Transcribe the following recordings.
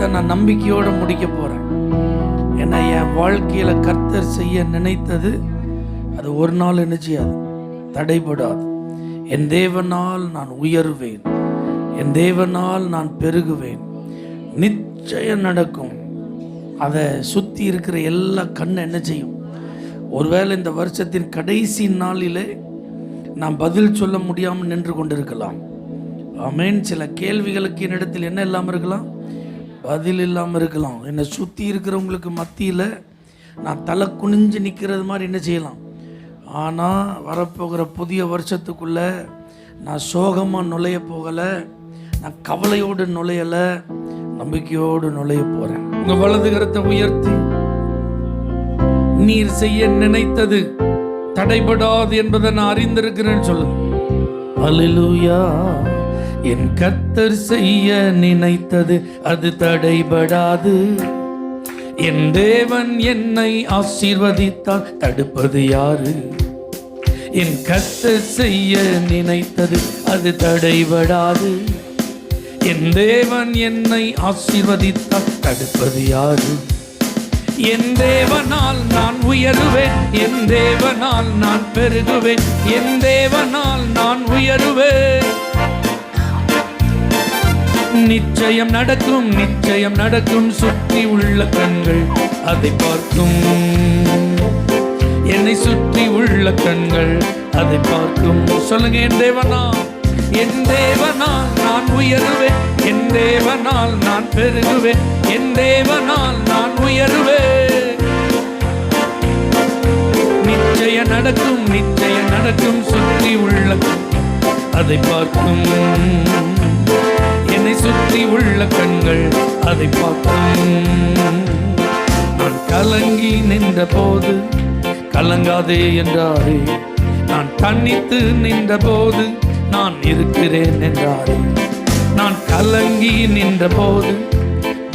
வருஷத்தை நான் நம்பிக்கையோடு முடிக்க போகிறேன். ஏன்னா என் வாழ்க்கையில் கர்த்தர் செய்ய நினைத்தது அது ஒரு நாள் என்ன செய்யாது, தடைபடாது. என் தேவனால் நான் உயர்வேன், என் தேவனால் நான் பெருகுவேன், நிச்சயம் நடக்கும். அதை சுற்றி இருக்கிற எல்லா கண்ணை என்ன செய்யும்? ஒருவேளை இந்த வருஷத்தின் கடைசி நாளிலே நான் பதில் சொல்ல முடியாமல் நின்று கொண்டிருக்கலாம். ஆமென். சில கேள்விகளுக்கு என்னிடத்தில் என்ன இல்லாமல் இருக்கலாம், பதில் இல்லாமல் இருக்கலாம். என்னை சுற்றி இருக்கிறவங்களுக்கு மத்தியில் நான் தலை குனிஞ்சு நிற்கிறது மாதிரி என்ன செய்யலாம். ஆனால் வரப்போகிற புதிய வருஷத்துக்குள்ளே நான் சோகமாக நுழைய போகலை, நான் கவலையோடு நுழையலை, நம்பிக்கையோடு நுழைய போகிறேன். உங்கள் வலது கரத்தை உயர்த்தி நீர் செய்ய நினைத்தது தடைபடாது என்பதை நான் அறிந்திருக்கிறேன்னு சொல்லுங்க. அல்லேலூயா. என் கர்த்தர் செய்ய நினைத்தது அது தடைபடாது. என் தேவன் என்னை ஆசீர்வதித்தால் தடுப்பது யாரு? என் கர்த்தர் செய்ய நினைத்தது அது தடைபடாது. என் தேவன் என்னை ஆசீர்வதித்தால் தடுப்பது யாரு? என் தேவனால் நான் உயருவேன், என் தேவனால் நான் பெருகுவேன், என் தேவனால் நான் உயருவேன். நிச்சயம் நடக்கும், நிச்சயம் நடக்கும். சுற்றி உள்ள கண்கள் அதை பார்க்கும், என்னை சுற்றி உள்ள கண்கள் அதை பார்க்கும். சொல்லுங்க, என் தேவனால், என் தேவனால் நான் உயருவேன், என் தேவனால் நான் பெருகுவேன், என் தேவனால் நான் உயருவேன். நிச்சயம் நடக்கும், நிச்சயம் நடக்கும். சுற்றி உள்ள அதை பார்க்கும், என்னை சுற்றி உள்ள கண்கள் அதை பார்க்கும். நான் கலங்கி நின்ற போது கலங்காதே என்றாரே, நான் தனித்து நின்ற போது நான் இருக்கிறேன் என்றாரே, நான் கலங்கி நின்ற போது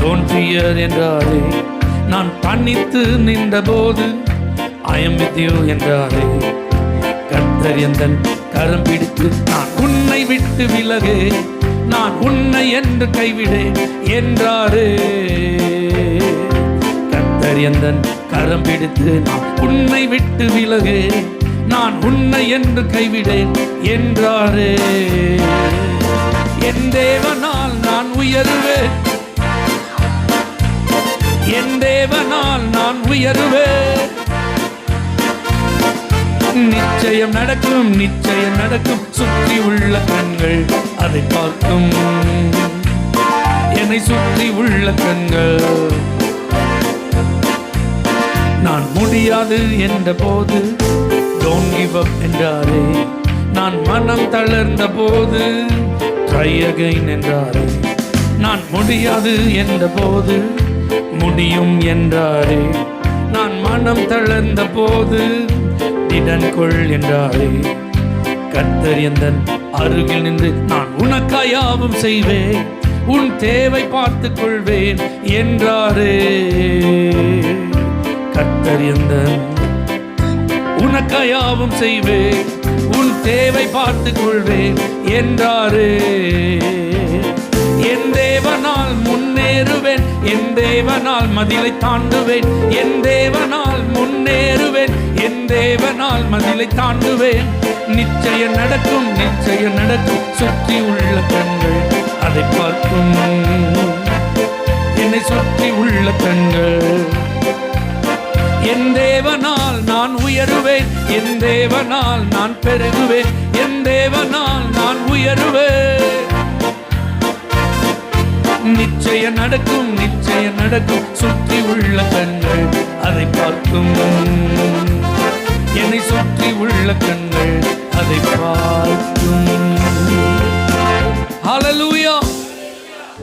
டோன்ட் ஃபியர் என்றாரே, நான் தனித்து நின்ற போது ஐ அம் வித் யூ என்றாரே. கர்த்தர் எந்தன் கரம் பிடித்து நான் உன்னை விட்டு விலகே, நான் உன்னை என்று கைவிடேன் என்றாரே. கர்த்தர் எந்தன் கரம் பிடித்து நான் உன்னை விட்டு விலகே, நான் உன்னை என்று கைவிடேன் என்றாரே. என் தேவனால் நான் உயருவேன், என் தேவனால் நான் உயருவேன். நிச்சயம் நடக்கும், நிச்சயம் நடக்கும். சுற்றி உள்ள கண்கள் அதை பார்க்கும், என்னை சுற்றி உள்ள கண்கள். நான் முடியாது என்ற போது டோன்ட் கிவ் அப் என்றாரே, நான் மனம் தளர்ந்த போது ட்ரை அகைன் என்றாரே, நான் முடியாது என்ற போது முடியும் என்றாரே, நான் மனம் தளர்ந்த போது திடன்கொள் என்றாரே. கர்த்தர் எந்தன் அருகில் நின்று நான் உனக்காயாவும் செய்வேன், உன் தேவை பார்த்துக் கொள்வேன் என்றாரே. கர்த்தர் எந்தன் உனக்காயாவும் செய்வேன், உன் தேவை பார்த்துக் கொள்வேன் என்றாரே. என் தேவனால் முன்னேறுவேன், என் தேவனால் மதிலை தாண்டுவேன், என் தேவனால் முன்னேறுவேன், என் தேவனால் மதிலை தாண்டுவேன். நிச்சயம் நடக்கும், நிச்சயம் நடக்கும். சுற்றி உள்ள கண்கள் அதை பார்க்கும், என்னை சுற்றி உள்ள கண்கள். என் தேவனால் நான் உயருவேன், என் தேவனால் நான் பெருகுவேன், என் தேவனால் நான் உயருவேன். நிச்சயம் நடக்கும், நிச்சயம் நடக்கும். சுற்றி உள்ள கண்கள் அதை பார்க்கும், என்னை சுற்றி உள்ள கண்கள் அதை பார்க்கும். ஹல்லேலூயா.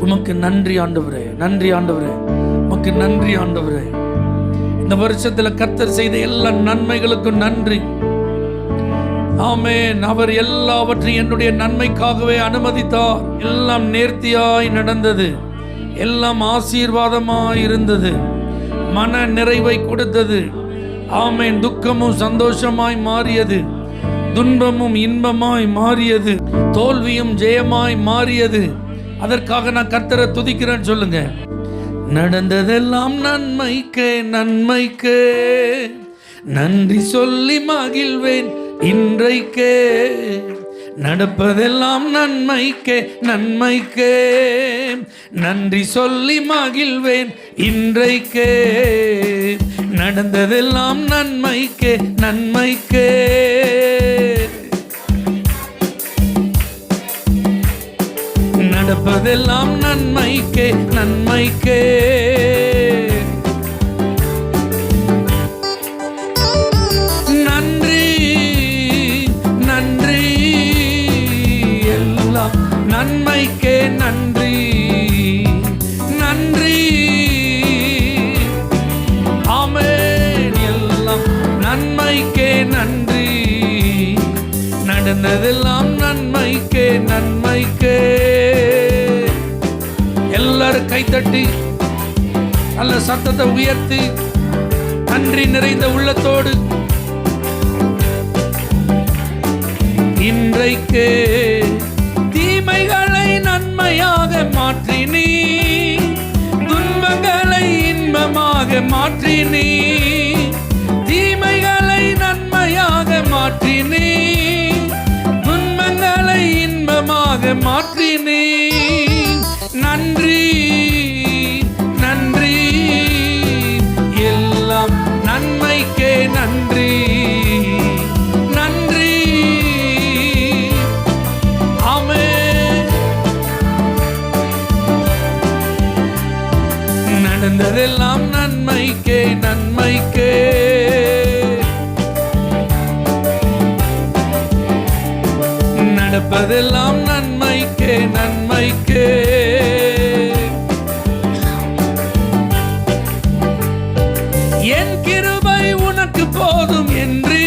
உமக்கு நன்றி ஆண்டவரே, நன்றி ஆண்டவரே, உமக்கு நன்றி ஆண்டவரே. இந்த வருஷத்தில் கர்த்தர் செய்த எல்லா நன்மைகளுக்கும் நன்றி. ஆமென். அவர் எல்லாவற்றையும் என்னுடைய நன்மைக்காகவே அனுமதித்தார். எல்லாம் நேர்த்தியாய் நடந்தது, எல்லாம் ஆசீர்வாதமாய் இருந்தது, மன நிறைவை கொடுத்தது. ஆமென். துக்கமும் சந்தோஷமாய் மாறியது, துன்பமும் இன்பமாய் மாறியது, தோல்வியும் ஜெயமாய் மாறியது. அதற்காக நான் கர்த்தரை துதிக்கிறேன்னு சொல்லுங்க. நடந்ததெல்லாம் நன்மைக்கே நன்மைக்கே, நன்றி சொல்லி மகிழ்வேன் இன்றைக்கே. நடப்பதெல்லாம் நன்மைக்கே நன்மைக்கே, நன்றி சொல்லி மகிழ்வேன் இன்றைக்கே. நடந்ததெல்லாம் நன்மைக்கே நன்மைக்கே. நடப்பதெல்லாம் நன்மைக்கே நன்மைக்கே. நன்றி நன்றி, எல்லாம் நன்மைக்கே நன்றி நன்றி. ஆமென். எல்லாம் நன்மைக்கே நன்றி. நடந்ததெல்லாம் நன்மைக்கே நன்மைக்கே. எல்லாரும் கைத்தட்டி நல்ல சத்தத்தை உயர்த்தி நன்றி நிறைந்த உள்ளத்தோடு இன்றைக்கே தீமைகளை நன்மையாக மாற்றினீ, துன்பங்களை இன்பமாக மாற்றினீ. தீமைகளை நன்மையாக மாற்றினீ, துன்பங்களை இன்பமாக மாற்றினீ. நன்றி நன்றி, எல்லாம் நன்மைக்கே நன்றி நன்றி. ஆமென். நடந்ததெல்லாம் நன்மைக்கே நன்மைக்கே. நடப்பதெல்லாம் நன்மைக்கே நன்மைக்கே. என் கிருபை உனக்கு போதும் என்று,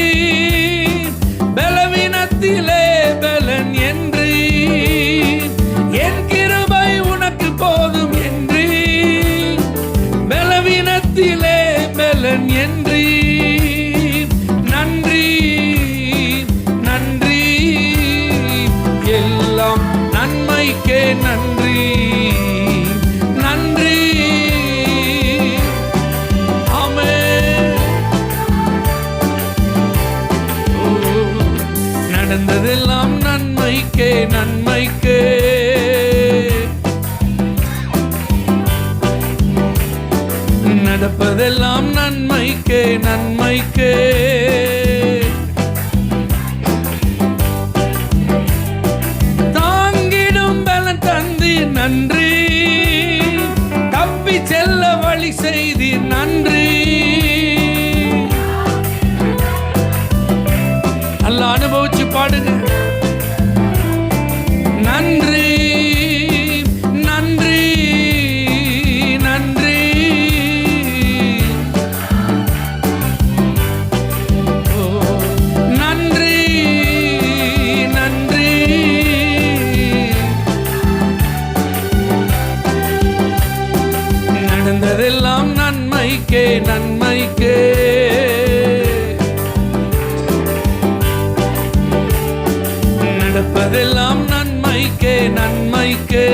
பலவீனத்திலே பலன் என்று. என் கிருபை உனக்கு போதும் என்று, பலவீனத்திலே பலன் என்று. நன்றி நன்றி, எல்லாம் நன்மைக்கே நன்றி நன்றி. ஆமென். நடந்ததெல்லாம் நன்மைக்கே நன்மைக்கே. நடப்பதெல்லாம் நன்மைக்கே நன்மைக்கே. தாங்கிடும் பலன் தந்தி நன்றி, தப்பி செல்ல வழி செய்தி நன்றி. நல்லா அனுபவிச்சு பாடுங்க. நன்றி நன்றி நன்றி. நன்றி நன்றி. நடந்ததெல்லாம் நன்மைக்கே நன்மைக்கே. நடப்பதெல்லாம் நன்மைக்கே நன்மைக்கே.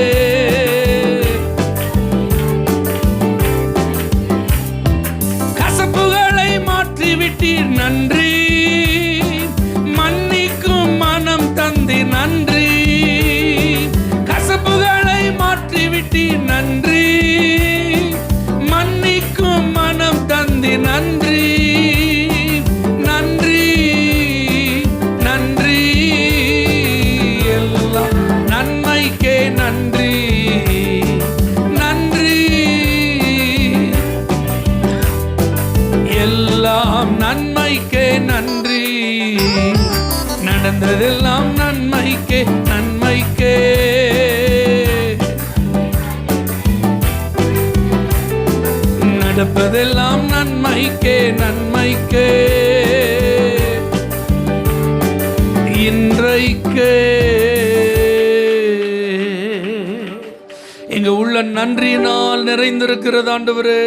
கசப்புகளை மாற்றிவிட்டீர் நன்றி, மன்னிக்கும் மனம் தந்தி நன்றி. கசப்புகளை மாற்றிவிட்டீர் நன்றி, மன்னிக்கும் மனம் தந்தி நன்றி நன்றி நன்றி. எல்லாம் நன்மைக்கே நன்றி நன்றி. எல்லாம் நன்மைக்கே நன்றி. நடந்ததெல்லாம் நன்மைக்கே நன்மைக்கே. நடப்பதெல்லாம் நன்மைக்கே நன்மைக்கே. இன்றைக்கே எங்க உள்ள நன்றியினால் நிறைந்திருக்கிறது ஆண்டவரே.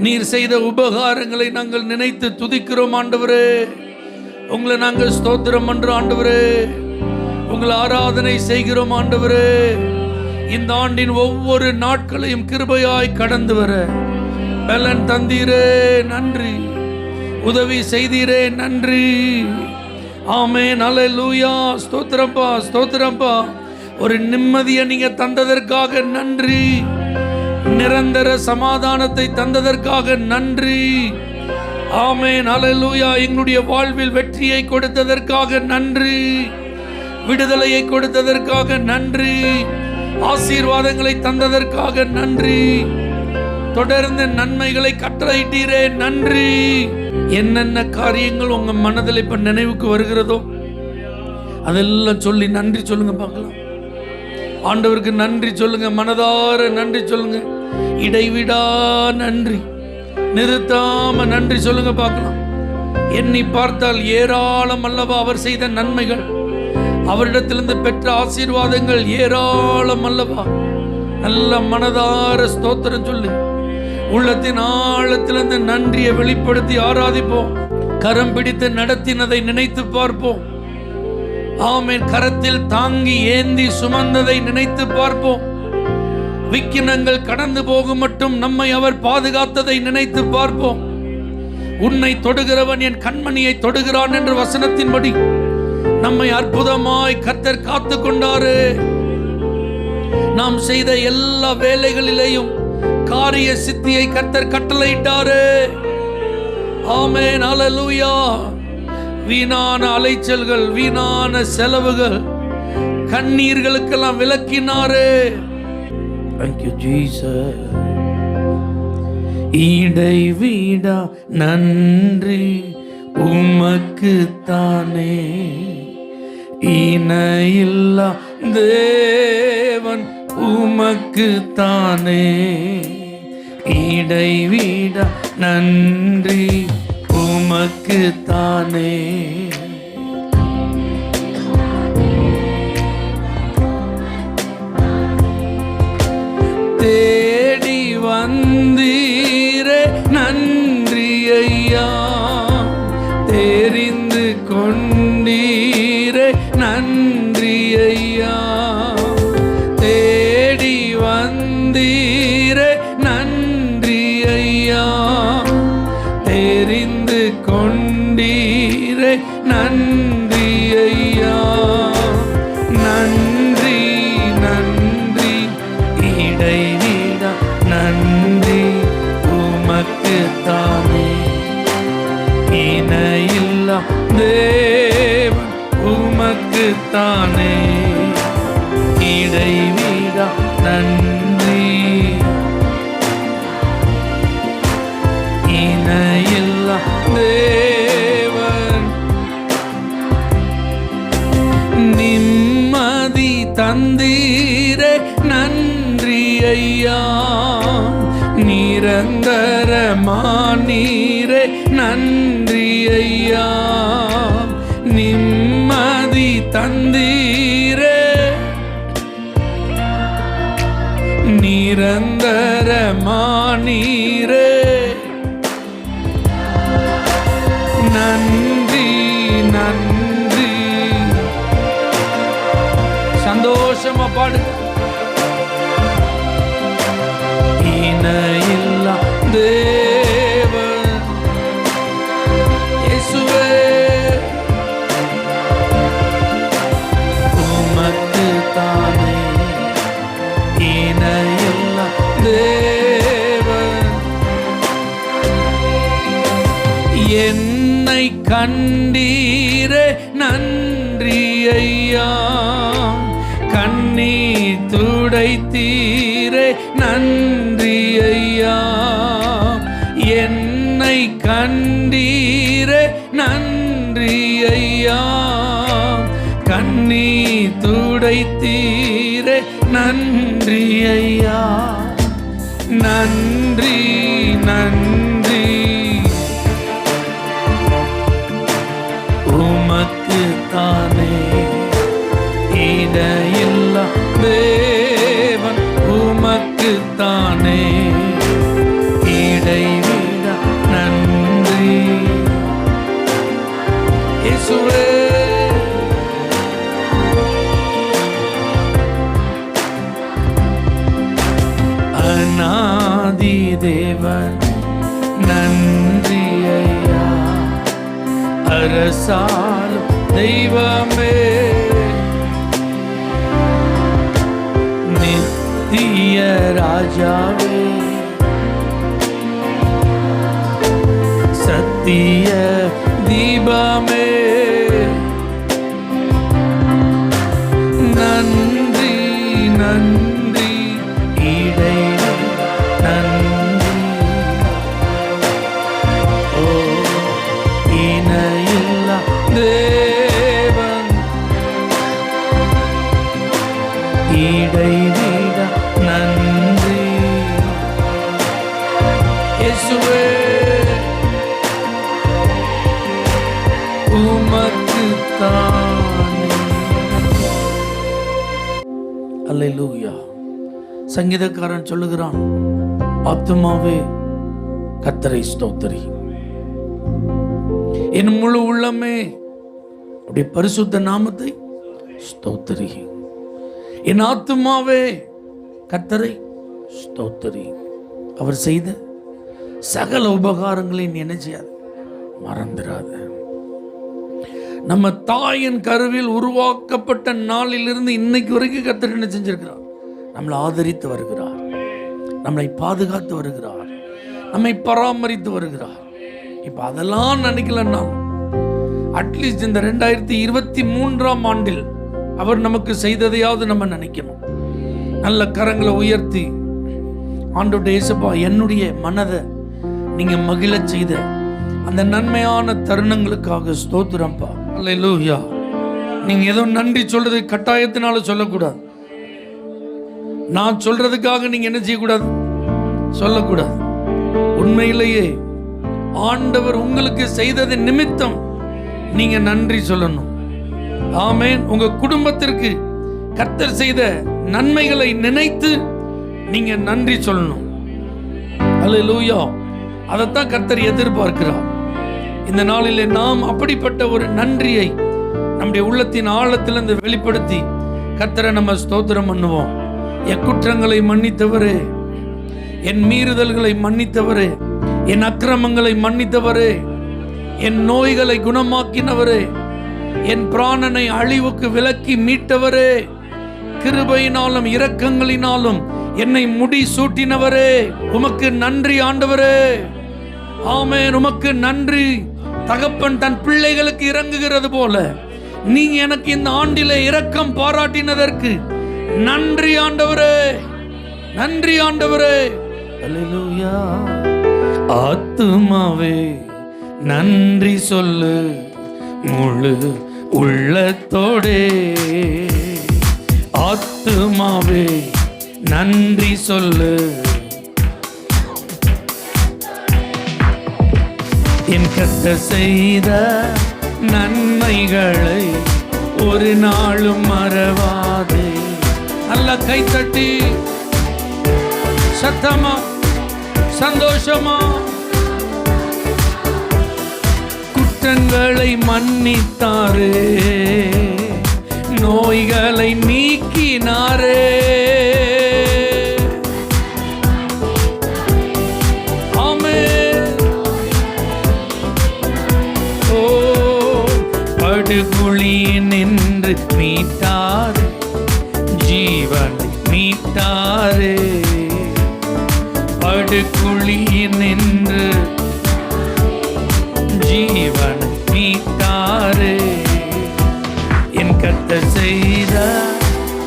நீர் செய்த உபகாரங்களை நாங்கள் நினைத்து துதிக்கிறோம் ஆண்டவரே. உங்களை நாங்கள் ஸ்தோத்திரம் பண்றோம் ஆண்டவரே. உங்களை ஆராதனை செய்கிறோம் ஆண்டவரே. இந்த ஆண்டின் ஒவ்வொரு நாட்களையும் கிருபையாய் கடந்து வர பலன் தந்தீரே நன்றி, உதவி செய்தீரே நன்றி. ஆமென், அல்லேலூயா. ஸ்தோத்திரப்பா, ஸ்தோத்திரப்பா. ஒரு நிம்மதியை நீங்க தந்ததற்காக நன்றி, நிரந்தர சமாதானத்தை தந்ததற்காக நன்றி. ஆமென், அல்லேலூயா. எங்களுடைய வாழ்வில் வெற்றியை கொடுத்ததற்காக நன்றி, விடுதலையை கொடுத்ததற்காக நன்றி, ஆசீர்வாதங்களை தந்ததற்காக நன்றி, தொடர்ந்து நன்மைகளை கட்டளையிட்டீரே நன்றி. என்னென்ன காரியங்கள் உங்க மனதில் இப்ப நினைவுக்கு வருகிறதோ அதெல்லாம் சொல்லி நன்றி சொல்லுங்க பார்க்கலாம். ஆண்டவருக்கு நன்றி சொல்லுங்க, மனதார நன்றி சொல்லுங்க, இடைவிடா நன்றி, நிறுத்தாம நன்றி சொல்லுங்க பார்க்கலாம். எண்ணி பார்த்தால் ஏராளம் அல்லவா அவர் செய்த நன்மைகள், அவரிடத்திலிருந்து பெற்ற ஆசீர்வாதங்கள் ஏராளம் அல்லவா. நல்ல மனதார ஸ்தோத்திரம் சொல்லி உள்ளத்தின் ஆழத்திலிருந்து நன்றியை வெளிப்படுத்தி ஆராதிப்போம். கரம் பிடித்து நடத்தினதை நினைத்து பார்ப்போம். ஆமென். கரத்தில் தாங்கி ஏந்தி சுமந்ததை நினைத்து பார்ப்போம். விக்கினங்கள் கடந்து போகும் மட்டும் நம்மை அவர் பாதுகாத்ததை நினைத்து பார்ப்போம். உன்னை தொடுகிறவன் என் கண்மணியை தொடுகிறான் என்ற வசனத்தின்படி நம்மை அற்புதமாய் கர்த்தர் காத்து கொண்டாரு. நாம் செய்த எல்லா வேலைகளிலேயும் காரிய சித்தியை கர்த்தர் கட்டளையிட்டாரு. ஆமென், அல்லேலூயா. வீணான அலைச்சல்கள், வீணான செலவுகள், கண்ணீர்களுக்கெல்லாம் விலக்கினாரு. Thank you Jesus. இடைவிடா நன்றி உமக்கு தானே, இணையில்லா தேவன் உமக்கு தானே. இடைவிடா நன்றி உமக்கு தானே. தேடி வந்தீரே நன்றி ஐயா, தெரிந்து கொண்டீரே நன்றி ஐயா. தேடி வந்தீரே நன்றி ஐயா, தெரிந்து கொண்டீரே நன்றி ஐயா. நன்றி நன்றி, இடைவிடா நன்றி உமக்கு தானே, இணையில்லா தேவன் உமக்கு தானே. இடைவிடா நன்றி, இணையில்லா தேவன். நிம்மதி தந்தீரே நன்றி ஐயா, நிரந்தரமானீரே நன்றி ஐயா. நிம்மதி தந்தீரே, நிரந்தரமானீரே. நன்றி நன்றி. சந்தோஷமா பாடுங்க. இணையில்லா தேவன் இயேசுவே உமக்கு தானே, இணையில்லா தேவன். என்னை கண்டீரே நன்றி ஐயா, கண்ணீர் துடைத்தீரே நன்றி ஐயா. என்னை கண்டீரே நன்றி ஐயா, கண்ணீர் துடைத்தீரே நன்றி ஐயா. நன்றி நன்றி உமக்கு தானே, இடையில்லா தேவன் உமக்கு தானே. இடைவிடா நன்றி இயேசுவே. தேவன் நன்றி ஐயா. அரசாளும் தெய்வமே நித்திய ராஜாவே சத்திய தீபமே நன்றி நன்றி இடை நன்றி. ஓ இணையில்லா தேவன் இடைவிட நன்றி இயேசுவே. அல்லேலூயா. சங்கீதக்காரன் சொல்லுகிறான், ஆத்துமாவே கர்த்தரை ஸ்தோத்திரி, என் முழு உள்ளமே அப்படி பரிசுத்த நாமத்தை ஸ்தோத்திரி. என் ஆத்துமாவே கர்த்தரை ஸ்தோத்திரி. அவர் செய்த சகல உபகாரங்களையும் என்ன செய்யாது, மறந்துடாத. நம்ம தாயின் கருவில் உருவாக்கப்பட்ட நாளிலிருந்து இன்னைக்கு வரைக்கும் கர்த்தர் என்ன செஞ்சிருக்கிறார், நம்மளை ஆதரித்து வருகிறார், நம்மளை பாதுகாத்து வருகிறார், நம்மை பராமரித்து வருகிறார். இப்ப அதெல்லாம் நினைக்கலன்னா அட்லீஸ்ட் இந்த 2023ஆம் ஆண்டில் அவர் நமக்கு செய்ததையாவது நம்ம நினைக்கணும். நல்ல கரங்களை உயர்த்தி ஆண்டவருடைய இயேசுப்பா, என்னுடைய மனதை நீங்க மகிழச் செய்த அந்த நன்மையான தருணங்களுக்காக ஸ்தோத்திரம்பா. அல்லேலூயா. நீங்க ஏதோ நன்றி சொல்றது கட்டாயத்தினால சொல்லக்கூடாது. நான் சொல்றதுக்காக நீங்க என்ன செய்யக்கூடாது, சொல்லக்கூடாது. உண்மையிலேயே ஆண்டவர் உங்களுக்கு செய்தது நிமித்தம் நீங்க நன்றி சொல்லணும். ஆமென். உங்க குடும்பத்திற்கு கர்த்தர் செய்த நன்மைகளை நினைத்து நீங்க நன்றி சொல்லணும். அல்லேலூயா. அதைத்தான் கர்த்தர் எதிர்பார்க்கிறார். இந்த நாளிலே நாம் அப்படிப்பட்ட ஒரு நன்றியை நம்முடைய உள்ளத்தின் ஆழத்திலிருந்து வெளிப்படுத்தி கர்த்தரை நம்ம ஸ்தோத்திரம் பண்ணுவோம். என் குற்றங்களை மன்னித்தவரே, என் மீறுதல்களை மன்னித்தவரே, என் அக்கிரமங்களை மன்னித்தவரே, என் நோய்களை குணமாக்கினவரே, என் பிராணனை அழிவுக்கு விலக்கி மீட்டவரே, கிருபையினாலும் இரக்கங்களினாலும் என்னை முடி சூட்டினவரே, உமக்கு நன்றி ஆண்டவரே. ஆமென். உமக்கு நன்றி. தகப்பன் தன் பிள்ளைகளுக்கு இறங்குகிறது போல நீங்க எனக்கு இந்த ஆண்டிலே இரக்கம் பாராட்டினதற்கு நன்றி ஆண்டவரே, நன்றி ஆண்டவரே. அல்லேலூயா. ஆத்துமாவே நன்றி சொல்லு முழு உள்ளத்தோடே, ஆத்துமாவே நன்றி சொல்லு. என் கர்த்தர் செய்த நன்மைகளை ஒரு நாளும் மறவாதே. நல்ல கைத்தட்டி சத்தமா சந்தோஷமா குற்றங்களை மன்னித்தாரே, நோய்களை நீக்கினாரே. படுகுழியில் நின்று மீட்டாரே, ஜீவன் மீட்டாரே. படுகுழியில் நின்று ஜீவன் மீட்டாரே. என் கர்த்தர் செய்த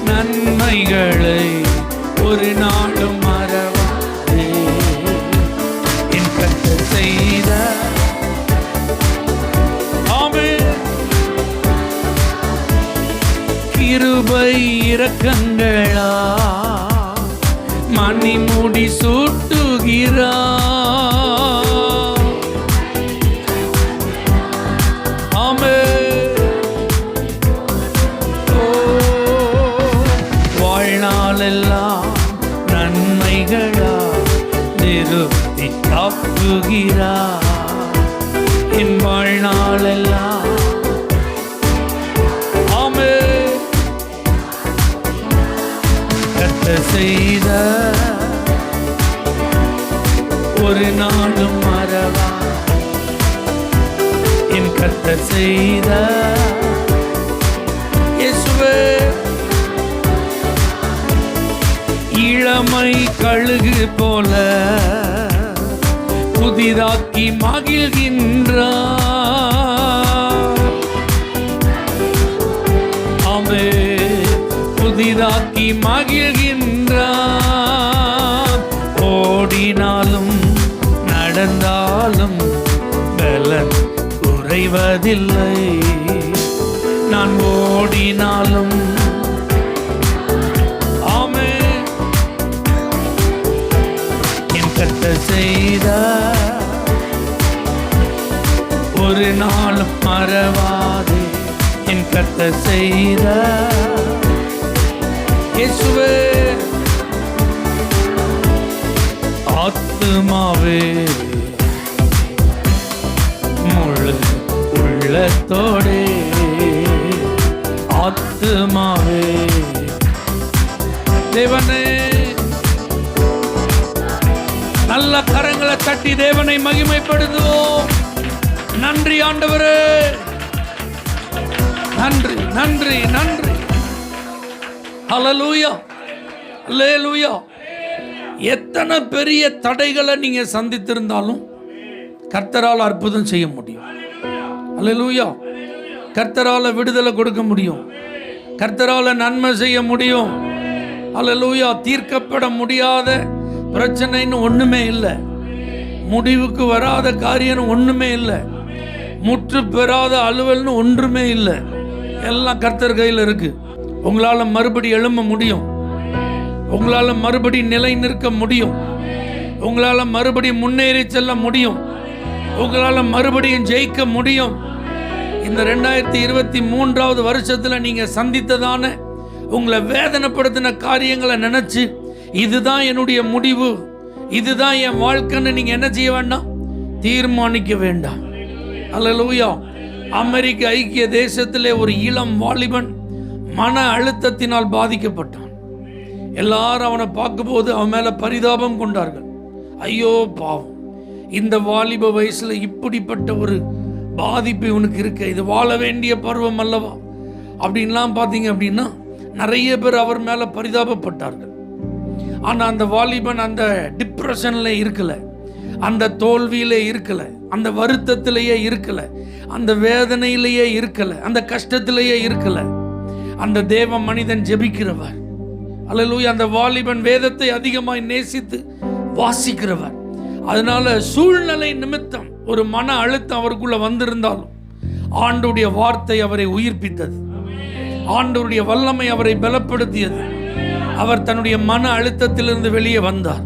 நன்மைகளை ஒரு நாளும் மறவாதே. என் கர்த்தர் செய்த கிருபை இரக்கங்களா மணிமுடி சூட்டுகிறா. ஆமென். ஓ வாழ்நாளெல்லாம் நன்மைகளா நிறுத்தி காப்புகிறா. என் வாழ்நாளெல்லாம் செய்த ஒரு நாளும் மறவா என் கர்த்தர் செய்த இயேசுவே. இளமை கழுகு போல புதிதாக்கி மகிழ்கின்றார். ஆமே, புதிதாக்கி மகிழ்கின்றார். ஓடினாலும் நடந்தாலும் பலன் குறைவதில்லை. நான் ஓடினாலும் ஆமே என் கர்த்தர் செய்த ஒரு நாளும் மறவாதே என் கர்த்தர் செய்த இயேசுவே. ஆத்துமாவே முழு உள்ளத்தோடே, ஆத்துமாவே தேவனே. நல்ல கரங்களை தட்டி தேவனை மகிமைப்படுத்துவோம். நன்றி ஆண்டவரே, நன்றி நன்றி நன்றி. ஹல்லேலூயா ஹல்லேலூயா. எத்தனை பெரிய தடைகளை நீங்க சந்தித்திருந்தாலும் கர்த்தரால் அற்புதம் செய்ய முடியும். ஹல்லேலூயா. கர்த்தரால் விடுதலை கொடுக்க முடியும். கர்த்தரால் நன்மை செய்ய முடியும். ஹல்லேலூயா. தீர்க்கப்பட முடியாத பிரச்சனைன்னு ஒண்ணுமே இல்லை. முடிவுக்கு வராத காரியம் ஒண்ணுமே இல்லை. முற்று பெறாத அலுவல்னு ஒன்றுமே இல்லை. எல்லாம் கர்த்தர் கையில் இருக்கு. உங்களால மறுபடி எழும்ப முடியும். உங்களால மறுபடி நிலை நிற்க முடியும். உங்களால மறுபடி முன்னேறி செல்ல முடியும். உங்களால மறுபடியும் ஜெயிக்க முடியும். இந்த 2023வது வருஷத்துல நீங்க சந்தித்ததான உங்களை வேதனைப்படுத்தின காரியங்களை நினைச்சு இதுதான் என்னுடைய முடிவு, இதுதான் என் வாழ்க்கைன்னு நீங்க என்ன செய்ய வேண்டாம், தீர்மானிக்க வேண்டாம். அல்லேலூயா. அமெரிக்க ஐக்கிய தேசத்திலே ஒரு இளம் வாலிபன் மன அழுத்தத்தினால் பாதிக்கப்பட்டான். எல்லாரும் அவனை பார்க்கும்போது அவன் மேல பரிதாபம் கொண்டார்கள். ஐயோ பாவம், இந்த வாலிப வயசுல இப்படிப்பட்ட ஒரு பாதிப்பு இவனுக்கு இருக்கு, இது வாழ வேண்டிய பருவம் அல்லவா அப்படின்லாம் பார்த்தீங்க அப்படின்னா நிறைய பேர் அவர் மேல பரிதாபப்பட்டார்கள். ஆனா அந்த வாலிபன் அந்த டிப்ரெஷன்ல இருக்கல, அந்த தோல்வியிலே இருக்கல, அந்த வருத்தத்திலேயே இருக்கல, அந்த வேதனையிலேயே இருக்கல, அந்த கஷ்டத்திலேயே இருக்கல. அந்த தேவ மனிதன் ஜெபிக்கிறவர். அல்லேலூயா. அந்த வாலிபன் வேதத்தை அதிகமாய் நேசித்து வாசிக்கிறவர். அதனால சூழ்நிலை நிமித்தம் ஒரு மன அழுத்தம் அவருக்குள்ள வந்திருந்தாலும் ஆண்டவருடைய வார்த்தை அவரை உயிர்ப்பித்தது. ஆண்டவருடைய வல்லமை அவரை பலப்படுத்தியது. அவர் தன்னுடைய மன அழுத்தத்திலிருந்து வெளியே வந்தார்.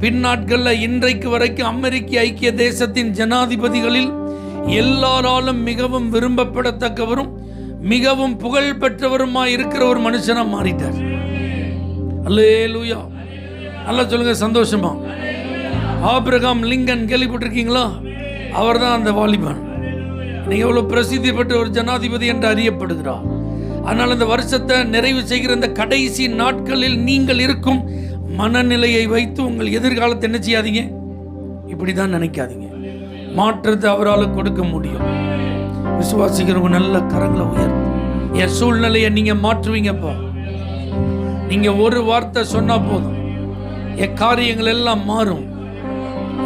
பின்னாட்கள்ல இன்றைக்கு வரைக்கும் அமெரிக்க ஐக்கிய தேசத்தின் ஜனாதிபதிகளில் எல்லாராலும் மிகவும் விரும்பப்படத்தக்கவரும் மிகவும் புகழ் பெற்றவருமாய் இருக்கிற ஒரு மனுஷனா மாறிட்டார். அல்லேலூயா. நல்லா சொல்லுங்க சந்தோஷமா. ஆபிரகாம் லிங்கன் கேள்விப்பட்டிருக்கீங்களா? அவர் தான் அந்த வாலிபன். நீங்க எவ்வளவு பிரசித்தி பெற்ற ஒரு ஜனாதிபதி என்று அறியப்படுகிறார். அதனால் இந்த வருஷத்தை நிறைவு செய்கிற இந்த கடைசி நாட்களில் நீங்கள் இருக்கும் மனநிலையை வைத்து உங்கள் எதிர்காலத்தை என்ன செய்யாதீங்க, இப்படிதான் நினைக்காதீங்க. மாற்றத்தை அவரால் கொடுக்க முடியும். விசுவாசிக்கிறவங்க நல்ல கரங்களை உயர்த்து. என் சூழ்நிலையை நீங்க மாற்றுவீங்கப்பா. நீங்க ஒரு வார்த்தை சொன்னா போதும், என் காரியங்கள் எல்லாம் மாறும்.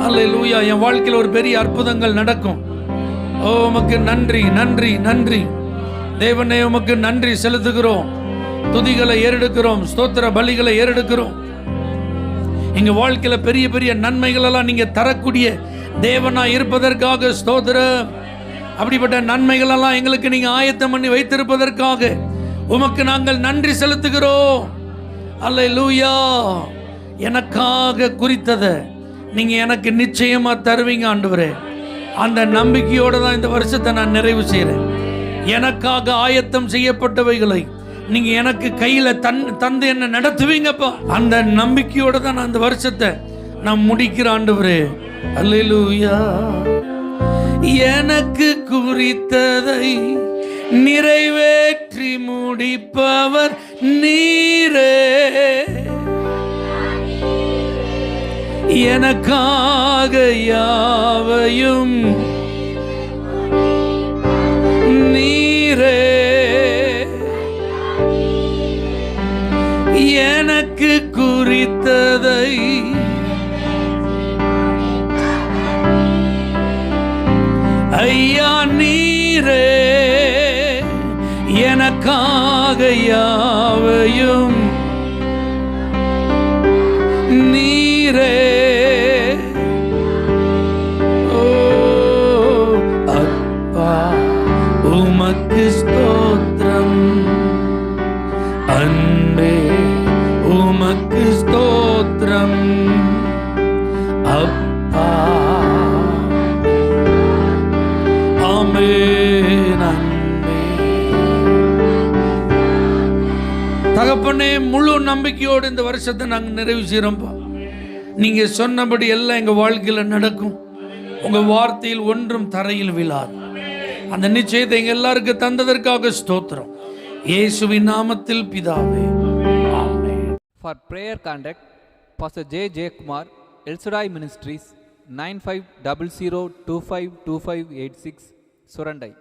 அல்லேலூயா. என் வாழ்க்கையில் ஒரு பெரிய அற்புதங்கள் நடக்கும். ஓ உமக்கு நன்றி நன்றி நன்றி தேவனே, உமக்கு நன்றி செலுத்துகிறோம். துதிகளை ஏறெடுக்கிறோம், ஸ்தோத்திர பலிகளை ஏறெடுக்கிறோம். எங்க வாழ்க்கையில பெரிய பெரிய நன்மைகள் எல்லாம் நீங்க தரக்கூடிய தேவனா இருப்பதற்காக ஸ்தோத்திரம். அப்படிப்பட்ட நன்மைகள் எல்லாம் எங்களுக்கு நீங்க ஆயத்தம் பண்ணி வைத்திருப்பதற்காக உமக்கு நாங்கள் நன்றி செலுத்துகிறோம். அல்லேலூயா. எனக்காக குறித்ததை நீங்க எனக்கு நிச்சயமா தருவீங்க ஆண்டவரே. அந்த நம்பிக்கையோட தான் இந்த வருஷத்தை நான் நிறைவு செய்கிறேன். எனக்காக ஆயத்தம் செய்யப்பட்டவைகளை நீங்க எனக்கு கையில தந்து என்ன நடத்துவீங்கப்பா. அந்த நம்பிக்கையோட தான் நான் இந்த வருஷத்தை நான் முடிக்கிற ஆண்டவரே. அல்லேலூயா. எனக்கு குறித்ததை நிறைவேற்றி முடிப்பவர் நீரே. எனக்காக யாவையும் நீரே, எனக்கு குறித்ததை ஐயா நீரே, எனக்காக யாவையும் நீரே. ஓ அப்பா உமக்கு ஸ்தோத்திரம், அன்பே உமக்கு ஸ்தோத்திரம். அப்பா ஆமென். அன்பே தகப்பனே, முழு நம்பிக்கையோடு இந்த வருஷத்தை நாங்கள் நிறைவு செய்கிறோம்ப்பா. நீங்க சொன்னபடி எல்லாம் எங்க வாழ்க்கையில நடக்கும். உங்க வார்த்தையில் ஒன்றும் தரையில் விழாது. அந்த நிச்சயத்தை எங்க எல்லாருக்கும் தந்ததற்காக ஸ்தோத்திரம். இயேசுவின் நாமத்தில் பிதாவே, ஆமென். For prayer contact, Pastor J. Kumar, El Shaddai Ministries, 9500252586, Surandai.